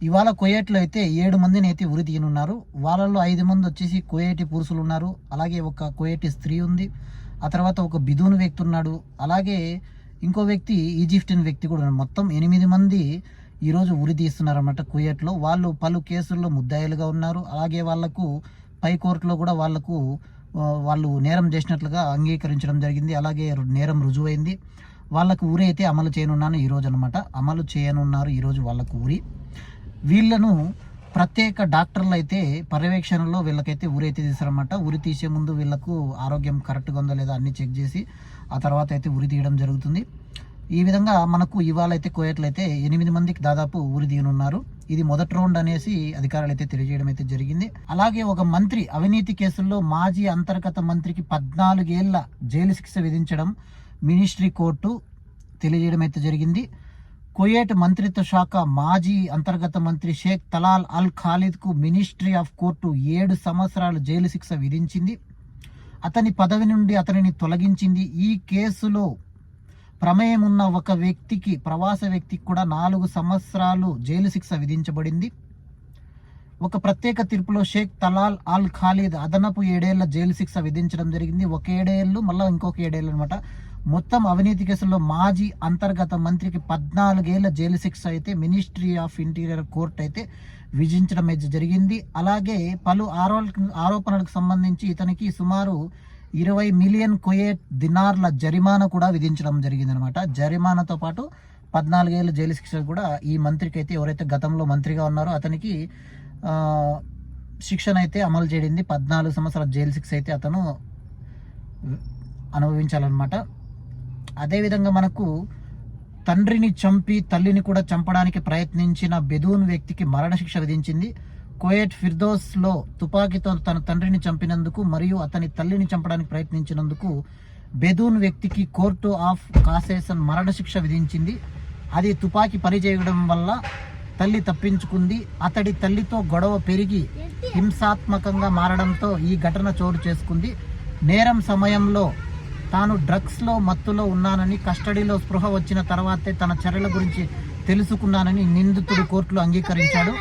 ఇవాళ కువైట్లో అయితే 7 మందిని అయితే ఉరి తీయనున్నారు. వాళ్ళలో 5 మంది వచ్చేసి కువైటీ పురుషులు ఉన్నారు. అలాగే ఒక కువైటీ స్త్రీ ఉంది. ఆ తర్వాత ఒక బిదూన్ వ్యక్తి ఉన్నాడు. అలాగే ఇంకో వ్యక్తి ఈజిప్టియన్ వ్యక్తి కూడా ఉన్నాడు. మొత్తం 8 మంది ఈరోజు ఉరి తీస్తున్నారన్నమాట కువైట్లో. వాళ్ళు పలు కేసుల్లో ముద్దాయిలుగా ఉన్నారు. అలాగే వాళ్లకు పై కోర్టులో కూడా వాళ్ళు నేరం చేసినట్లుగా అంగీకరించడం జరిగింది. అలాగే నేరం రుజువైంది. వాళ్ళకు ఊరి అయితే అమలు చేయనున్నాను ఈరోజు అనమాట. అమలు చేయనున్నారు ఈరోజు వాళ్ళకు ఊరి. వీళ్ళను ప్రత్యేక డాక్టర్లు అయితే పర్యవేక్షణలో వీళ్ళకైతే ఊరి అయితే తీస్తారన్నమాట. ఉరి తీసే ముందు వీళ్ళకు ఆరోగ్యం కరెక్ట్గా ఉందో లేదా అన్ని చెక్ చేసి ఆ తర్వాత అయితే ఉరి తీయడం జరుగుతుంది. ఈ విధంగా మనకు ఇవాళ అయితే కువైట్లో అయితే 8 మందికి దాదాపు ఉరి తీయనున్నారు. ఇది మొదటి రౌండ్ అనేసి అధికారులు అయితే తెలియజేయడం అయితే జరిగింది. అలాగే ఒక మంత్రి అవినీతి కేసుల్లో మాజీ అంతర్గత మంత్రికి 14 ఏళ్ల జైలు శిక్ష విధించడం మినిస్ట్రీ కోర్టు తెలియజేయడం అయితే జరిగింది. కువైట్ మంత్రిత్వ శాఖ మాజీ అంతర్గత మంత్రి షేక్ తలాల్ అల్ ఖాలిద్కు మినిస్ట్రీ ఆఫ్ కోర్టు 7 సంవత్సరాలు జైలు శిక్ష విధించింది. అతని పదవి నుండి అతనిని తొలగించింది. ఈ కేసులో ప్రమేయం ఉన్న ఒక వ్యక్తికి, ప్రవాస వ్యక్తికి కూడా 4 సంవత్సరాలు జైలు శిక్ష విధించబడింది. ఒక ప్రత్యేక తీర్పులో షేక్ తలాల్ అల్ ఖాలిద్ అదనపు 7 ఏళ్ల జైలు శిక్ష విధించడం జరిగింది. ఒక 7 ఏళ్ళు మళ్ళీ ఇంకొక 7 ఏళ్ళు అనమాట. మొత్తం అవినీతి కేసుల్లో మాజీ అంతర్గత మంత్రికి 14 ఏళ్ల జైలు శిక్ష అయితే మినిస్ట్రీ ఆఫ్ ఇంటీరియర్ కోర్టు అయితే విధించడం అయితే జరిగింది. అలాగే పలు ఆరోపణలకు సంబంధించి ఇతనికి సుమారు 20 మిలియన్ కువైట్ దినార్ల జరిమానా కూడా విధించడం జరిగింది అనమాట. జరిమానాతో పాటు 14 ఏళ్ళ జైలు శిక్ష కూడా ఈ మంత్రికి అయితే, ఎవరైతే గతంలో మంత్రిగా ఉన్నారో అతనికి శిక్షణ అయితే అమలు చేయడింది. 14 సంవత్సరాల జైలు శిక్ష అయితే అతను అనుభవించాలన్నమాట. అదేవిధంగా మనకు తండ్రిని చంపి తల్లిని కూడా చంపడానికి ప్రయత్నించిన బెదూన్ వ్యక్తికి మరణశిక్ష విధించింది. కువైట్ ఫిర్దోస్లో తుపాకీతో తన తండ్రిని చంపినందుకు మరియు అతని తల్లిని చంపడానికి ప్రయత్నించినందుకు బెదూన్ వ్యక్తికి కోర్టు ఆఫ్ కాసేషన్ మరణశిక్ష విధించింది. అది తుపాకీ పనిచేయడం వల్ల తల్లి తప్పించుకుంది. అతడి తల్లితో గొడవ పెరిగి హింసాత్మకంగా మారడంతో ఈ ఘటన చోటు చేసుకుంది. నేరం సమయంలో తాను డ్రగ్స్లో మత్తులో ఉన్నానని, కస్టడీలో స్పృహ వచ్చిన తర్వాతే తన చర్యల గురించి తెలుసుకున్నానని నిందితుడు కోర్టులో అంగీకరించాడు.